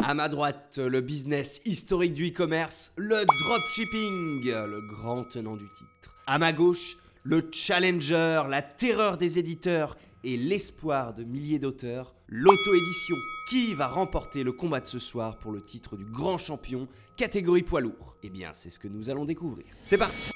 À ma droite, le business historique du e-commerce, le dropshipping, le grand tenant du titre. À ma gauche, le challenger, la terreur des éditeurs et l'espoir de milliers d'auteurs, l'auto-édition. Qui va remporter le combat de ce soir pour le titre du grand champion, catégorie poids lourd? Eh bien, c'est ce que nous allons découvrir. C'est parti!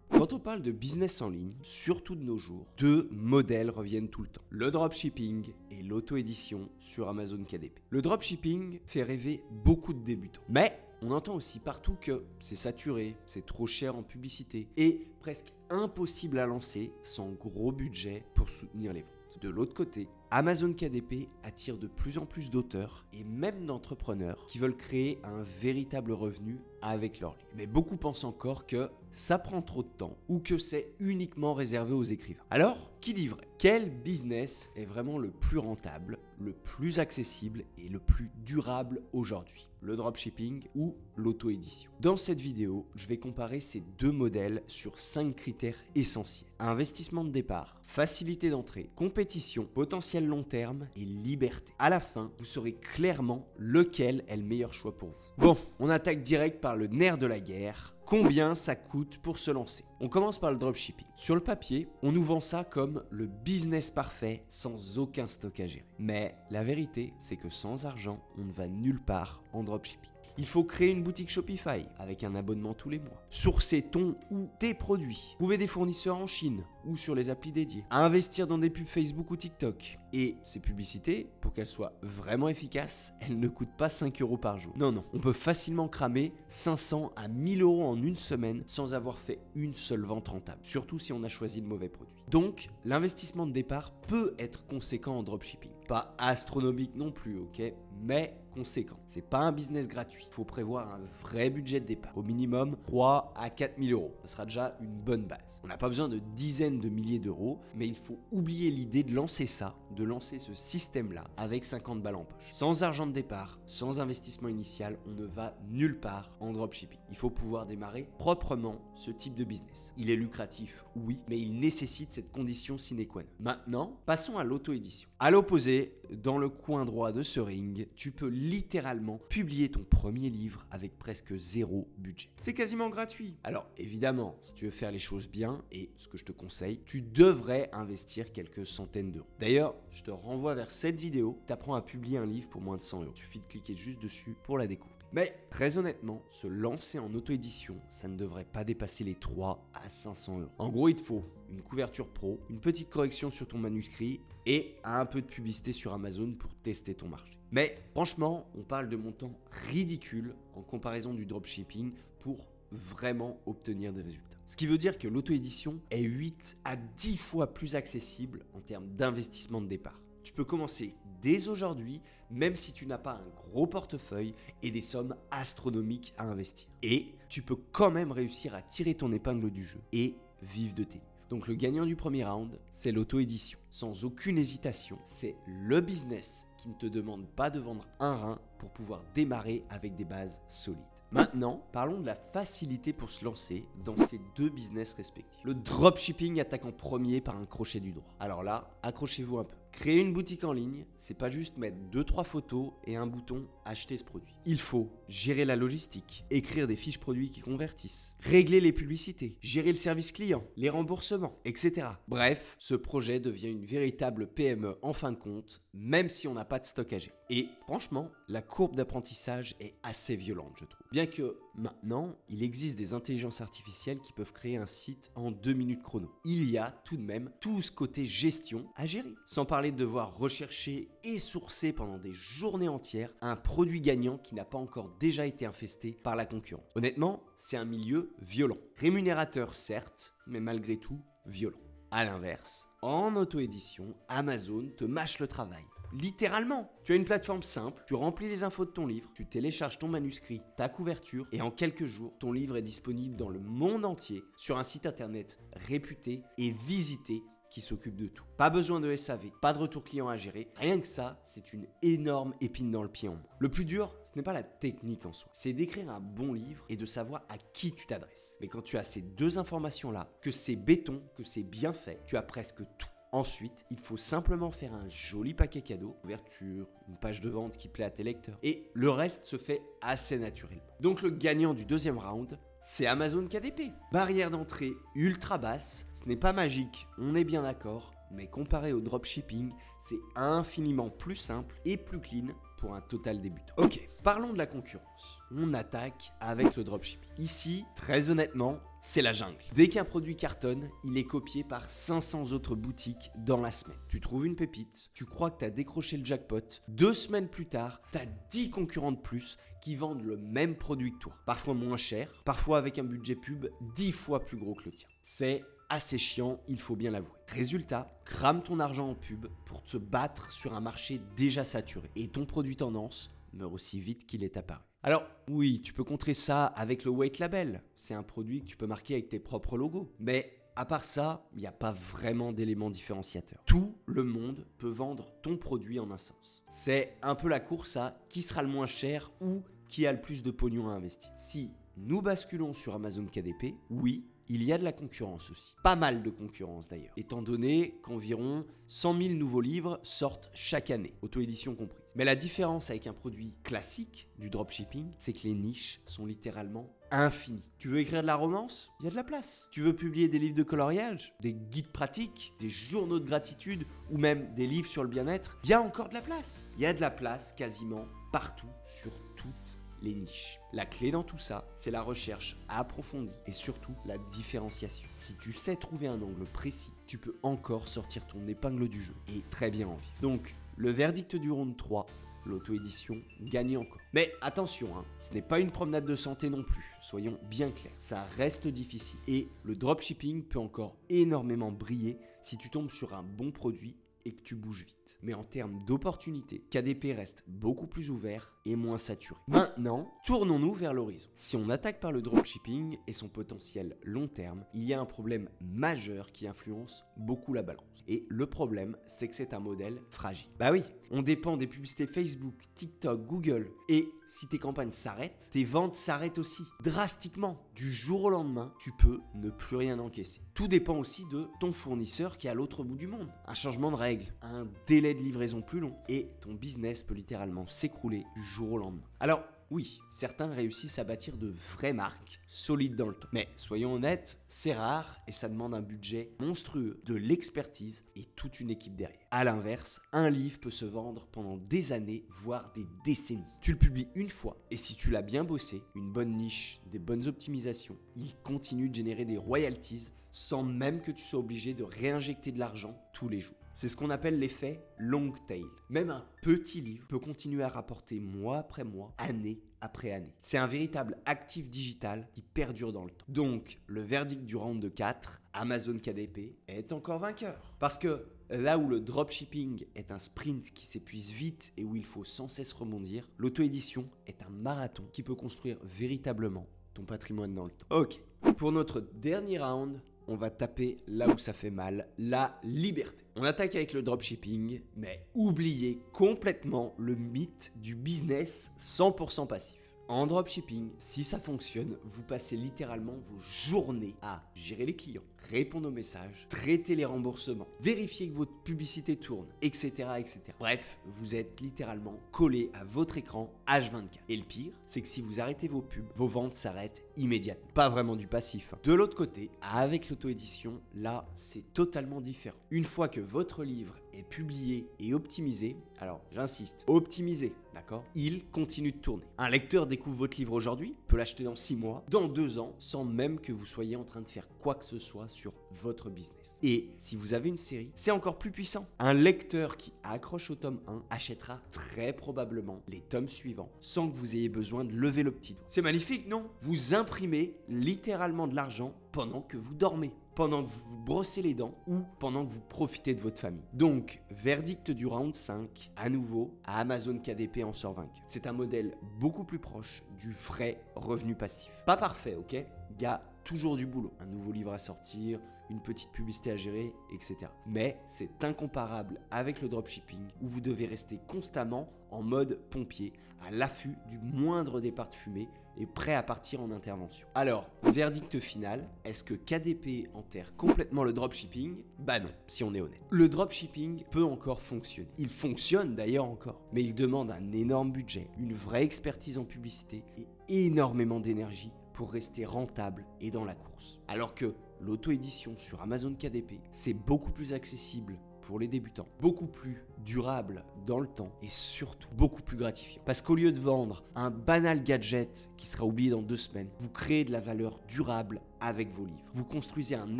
Quand on parle de business en ligne, surtout de nos jours, deux modèles reviennent tout le temps. Le dropshipping et l'auto-édition sur Amazon KDP. Le dropshipping fait rêver beaucoup de débutants. Mais on entend aussi partout que c'est saturé, c'est trop cher en publicité et presque impossible à lancer sans gros budget pour soutenir les ventes. De l'autre côté, Amazon KDP attire de plus en plus d'auteurs et même d'entrepreneurs qui veulent créer un véritable revenu avec leur livre. Mais beaucoup pensent encore que ça prend trop de temps ou que c'est uniquement réservé aux écrivains. Alors, qui dit vrai? Quel business est vraiment le plus rentable, le plus accessible et le plus durable aujourd'hui? Le dropshipping ou l'auto-édition? Dans cette vidéo, je vais comparer ces deux modèles sur 5 critères essentiels. Investissement de départ, facilité d'entrée, compétition, potentiel long terme et liberté. À la fin, vous saurez clairement lequel est le meilleur choix pour vous. Bon, on attaque direct par le nerf de la guerre. Combien ça coûte pour se lancer? On commence par le dropshipping. Sur le papier, on nous vend ça comme le business parfait sans aucun stock à gérer. Mais la vérité, c'est que sans argent, on ne va nulle part en dropshipping. Il faut créer une boutique Shopify avec un abonnement tous les mois. Sourcer ton ou tes produits. Trouver des fournisseurs en Chine ou sur les applis dédiées. Investir dans des pubs Facebook ou TikTok. Et ces publicités, pour qu'elles soient vraiment efficaces, elles ne coûtent pas 5 € par jour. Non, on peut facilement cramer 500 à 1000 € en une semaine sans avoir fait une seule vente rentable. Surtout si on a choisi le mauvais produit. Donc, l'investissement de départ peut être conséquent en dropshipping. Pas astronomique non plus, ok? Mais conséquent. C'est pas un business gratuit. Il faut prévoir un vrai budget de départ. Au minimum 3 à 4 000 €. Ça sera déjà une bonne base. On n'a pas besoin de dizaines de milliers d'euros, mais il faut oublier l'idée de lancer ça, de lancer ce système-là avec 50 balles en poche. Sans argent de départ, sans investissement initial, on ne va nulle part en dropshipping. Il faut pouvoir démarrer proprement ce type de business. Il est lucratif, oui, mais il nécessite cette condition sine qua non. Maintenant, passons à l'auto-édition. À l'opposé, dans le coin droit de ce ring, tu peux littéralement publier ton premier livre avec presque zéro budget. C'est quasiment gratuit. Alors évidemment, si tu veux faire les choses bien, et ce que je te conseille, tu devrais investir quelques centaines d'euros. D'ailleurs, je te renvoie vers cette vidéo, tu apprends à publier un livre pour moins de 100 €. Il suffit de cliquer juste dessus pour la découvrir. Mais très honnêtement, se lancer en auto-édition, ça ne devrait pas dépasser les 3 à 500 €. En gros, il te faut une couverture pro, une petite correction sur ton manuscrit et un peu de publicité sur Amazon pour tester ton marché. Mais franchement, on parle de montants ridicules en comparaison du dropshipping pour vraiment obtenir des résultats. Ce qui veut dire que l'auto-édition est 8 à 10 fois plus accessible en termes d'investissement de départ. Tu peux commencer dès aujourd'hui, même si tu n'as pas un gros portefeuille et des sommes astronomiques à investir. Et tu peux quand même réussir à tirer ton épingle du jeu et vivre de tes livres. Donc le gagnant du premier round, c'est l'auto-édition. Sans aucune hésitation, c'est le business qui ne te demande pas de vendre un rein pour pouvoir démarrer avec des bases solides. Maintenant, parlons de la facilité pour se lancer dans ces deux business respectifs. Le dropshipping attaque en premier par un crochet du droit. Alors là, accrochez-vous un peu. Créer une boutique en ligne, c'est pas juste mettre 2-3 photos et un bouton acheter ce produit. Il faut gérer la logistique, écrire des fiches produits qui convertissent, régler les publicités, gérer le service client, les remboursements, etc. Bref, ce projet devient une véritable PME en fin de compte, même si on n'a pas de stock à gérer. Et franchement, la courbe d'apprentissage est assez violente, je trouve. Bien que maintenant, il existe des intelligences artificielles qui peuvent créer un site en 2 minutes chrono. Il y a tout de même tout ce côté gestion à gérer. Sans parler de devoir rechercher et sourcer pendant des journées entières un produit gagnant qui n'a pas encore déjà été infesté par la concurrence. Honnêtement, c'est un milieu violent. Rémunérateur certes, mais malgré tout violent. À l'inverse, en auto-édition, Amazon te mâche le travail. Littéralement, tu as une plateforme simple, tu remplis les infos de ton livre, tu télécharges ton manuscrit, ta couverture et en quelques jours, ton livre est disponible dans le monde entier sur un site internet réputé et visité qui s'occupe de tout. Pas besoin de SAV, pas de retour client à gérer, rien que ça, c'est une énorme épine dans le pied en moins. Le plus dur, ce n'est pas la technique en soi, c'est d'écrire un bon livre et de savoir à qui tu t'adresses. Mais quand tu as ces deux informations-là, que c'est béton, que c'est bien fait, tu as presque tout. Ensuite, il faut simplement faire un joli paquet cadeau, couverture, une page de vente qui plaît à tes lecteurs. Et le reste se fait assez naturellement. Donc le gagnant du deuxième round, c'est Amazon KDP. Barrière d'entrée ultra basse, ce n'est pas magique, on est bien d'accord, mais comparé au dropshipping, c'est infiniment plus simple et plus clean pour un total débutant. Ok, parlons de la concurrence. On attaque avec le dropshipping. Ici, très honnêtement, c'est la jungle. Dès qu'un produit cartonne, il est copié par 500 autres boutiques dans la semaine. Tu trouves une pépite, tu crois que tu as décroché le jackpot, 2 semaines plus tard, tu as 10 concurrents de plus qui vendent le même produit que toi. Parfois moins cher, parfois avec un budget pub 10 fois plus gros que le tien. C'est assez chiant, il faut bien l'avouer. Résultat, crame ton argent en pub pour te battre sur un marché déjà saturé. Et ton produit tendance meurt aussi vite qu'il est apparu. Alors oui, tu peux contrer ça avec le white label. C'est un produit que tu peux marquer avec tes propres logos. Mais à part ça, il n'y a pas vraiment d'éléments différenciateurs. Tout le monde peut vendre ton produit en un sens. C'est un peu la course à qui sera le moins cher ou qui a le plus de pognon à investir. Si nous basculons sur Amazon KDP, oui, il y a de la concurrence aussi. Pas mal de concurrence d'ailleurs, étant donné qu'environ 100 000 nouveaux livres sortent chaque année, auto-édition comprise. Mais la différence avec un produit classique du dropshipping, c'est que les niches sont littéralement infinies. Tu veux écrire de la romance? Il y a de la place. Tu veux publier des livres de coloriage, des guides pratiques, des journaux de gratitude ou même des livres sur le bien-être? Il y a encore de la place. Il y a de la place quasiment partout sur toutes les niches. La clé dans tout ça, c'est la recherche approfondie et surtout la différenciation. Si tu sais trouver un angle précis, tu peux encore sortir ton épingle du jeu et très bien en vivre. Donc, le verdict du round 3, l'auto-édition gagne encore. Mais attention, ce n'est pas une promenade de santé non plus, soyons bien clairs. Ça reste difficile et le dropshipping peut encore énormément briller si tu tombes sur un bon produit et que tu bouges vite. Mais en termes d'opportunités, KDP reste beaucoup plus ouvert et moins saturé. Maintenant, tournons-nous vers l'horizon. Si on attaque par le dropshipping et son potentiel long terme, il y a un problème majeur qui influence beaucoup la balance. Et le problème, c'est que c'est un modèle fragile. Bah oui, on dépend des publicités Facebook, TikTok, Google. Et si tes campagnes s'arrêtent, tes ventes s'arrêtent aussi. Drastiquement. Du jour au lendemain, tu peux ne plus rien encaisser. Tout dépend aussi de ton fournisseur qui est à l'autre bout du monde. Un changement de règle, un délai de livraison plus long et ton business peut littéralement s'écrouler du jour au lendemain. Alors, oui, certains réussissent à bâtir de vraies marques solides dans le temps. Mais soyons honnêtes, c'est rare et ça demande un budget monstrueux, de l'expertise et toute une équipe derrière. A l'inverse, un livre peut se vendre pendant des années, voire des décennies. Tu le publies une fois et si tu l'as bien bossé, une bonne niche, des bonnes optimisations, il continue de générer des royalties sans même que tu sois obligé de réinjecter de l'argent tous les jours. C'est ce qu'on appelle l'effet long tail. Même un petit livre peut continuer à rapporter mois après mois, année après année. C'est un véritable actif digital qui perdure dans le temps. Donc, le verdict du round de 4, Amazon KDP, est encore vainqueur. Parce que là où le dropshipping est un sprint qui s'épuise vite et où il faut sans cesse rebondir, l'auto-édition est un marathon qui peut construire véritablement ton patrimoine dans le temps. Ok, pour notre dernier round, on va taper là où ça fait mal, la liberté. On attaque avec le dropshipping, mais oubliez complètement le mythe du business 100% passif. En dropshipping, si ça fonctionne, vous passez littéralement vos journées à gérer les clients, répondre aux messages, traiter les remboursements, vérifier que votre publicité tourne, etc., etc. Bref, vous êtes littéralement collé à votre écran H24. Et le pire, c'est que si vous arrêtez vos pubs, vos ventes s'arrêtent immédiatement. Pas vraiment du passif. De l'autre côté, avec l'auto-édition, là, c'est totalement différent. Une fois que votre livre est publié et optimisé, alors j'insiste, optimisé, d'accord? Il continue de tourner. Un lecteur découvre votre livre aujourd'hui, peut l'acheter dans 6 mois, dans 2 ans, sans même que vous soyez en train de faire quoi que ce soit sur votre business. Et si vous avez une série, c'est encore plus puissant. Un lecteur qui accroche au tome 1 achètera très probablement les tomes suivants sans que vous ayez besoin de lever le petit doigt. C'est magnifique, non? Vous imprimez littéralement de l'argent pendant que vous dormez, pendant que vous vous brossez les dents ou pendant que vous profitez de votre famille. Donc, verdict du round 5, à nouveau, à Amazon KDP en sort vainqueur. C'est un modèle beaucoup plus proche du vrai revenu passif. Pas parfait, ok? Il y a toujours du boulot. Un nouveau livre à sortir, une petite publicité à gérer, etc. Mais c'est incomparable avec le dropshipping où vous devez rester constamment en mode pompier, à l'affût du moindre départ de fumée et prêt à partir en intervention. Alors, verdict final, est-ce que KDP enterre complètement le dropshipping? Bah non, si on est honnête. Le dropshipping peut encore fonctionner. Il fonctionne d'ailleurs encore, mais il demande un énorme budget, une vraie expertise en publicité et énormément d'énergie pour rester rentable et dans la course. Alors que l'auto-édition sur Amazon KDP, c'est beaucoup plus accessible pour les débutants, beaucoup plus durable dans le temps et surtout beaucoup plus gratifiant. Parce qu'au lieu de vendre un banal gadget qui sera oublié dans 2 semaines, vous créez de la valeur durable avec vos livres. Vous construisez un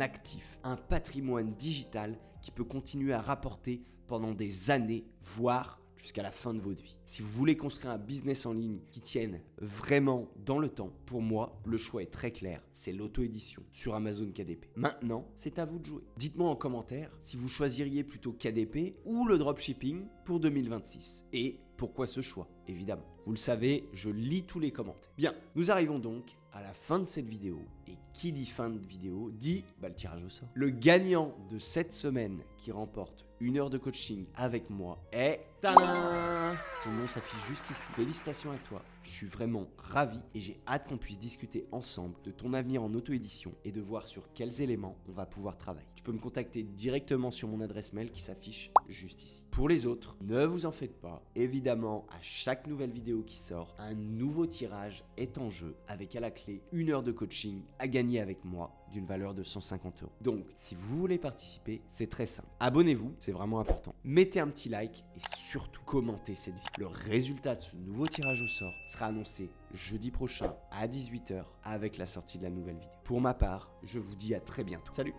actif, un patrimoine digital qui peut continuer à rapporter pendant des années, voire jusqu'à la fin de votre vie. Si vous voulez construire un business en ligne qui tienne vraiment dans le temps, pour moi, le choix est très clair, c'est l'auto-édition sur Amazon KDP. Maintenant, c'est à vous de jouer. Dites-moi en commentaire si vous choisiriez plutôt KDP ou le dropshipping pour 2026. Et pourquoi ce choix, évidemment. Vous le savez, je lis tous les commentaires. Bien, nous arrivons donc à la fin de cette vidéo. Et qui dit fin de vidéo dit le tirage au sort. Le gagnant de cette semaine qui remporte 1 heure de coaching avec moi est... Tadam ! Son nom s'affiche juste ici. Félicitations à toi. Je suis vraiment ravi et j'ai hâte qu'on puisse discuter ensemble de ton avenir en auto-édition et de voir sur quels éléments on va pouvoir travailler. Tu peux me contacter directement sur mon adresse mail qui s'affiche juste ici. Pour les autres, ne vous en faites pas. Évidemment, à chaque nouvelle vidéo qui sort, un nouveau tirage est en jeu avec à la clé 1 heure de coaching à gagner avec moi d'une valeur de 150 €. Donc, si vous voulez participer, c'est très simple. Abonnez-vous, c'est vraiment important. Mettez un petit like et surtout commentez cette vidéo. Le résultat de ce nouveau tirage au sort sera annoncé jeudi prochain à 18 h avec la sortie de la nouvelle vidéo. Pour ma part, je vous dis à très bientôt. Salut!